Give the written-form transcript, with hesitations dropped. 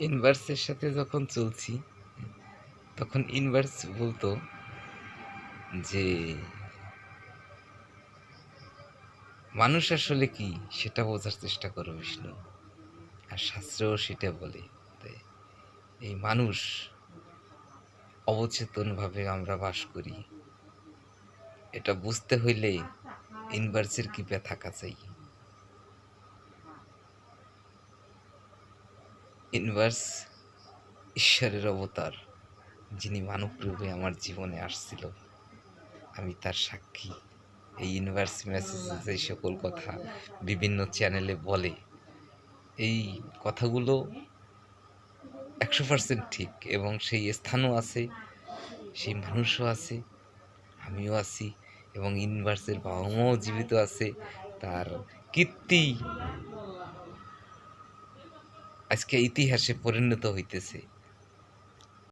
ইউনিভার্সের সাথে যখন চলছি তখন ইউনিভার্স বলতো যে মানুষ আসলে কি সেটা বোঝার চেষ্টা করো বিষ্ণু। আর শাস্ত্রেও সেটা বলে। তাই এই মানুষ অবচেতনভাবে আমরা বাস করি, এটা বুঝতে হইলে ইউনিভার্সের কৃপা থাকা চাই। ইউনিভার্স ঈশ্বরের অবতার, যিনি মানব রূপে আমার জীবনে আসছিল, আমি তার সাক্ষী। এই ইউনিভার্স মেসেজে যে সকল কথা বিভিন্ন চ্যানেলে বলে, এই কথাগুলো 100% ঠিক, এবং সেই স্থানও আছে, সেই মানুষও আছে, আমিও আছি, এবং ইউনিভার্সের বাবা মাও জীবিত আছে। তার কীর্তি আজকে ইতিহাসে পরিণত হইতেছে।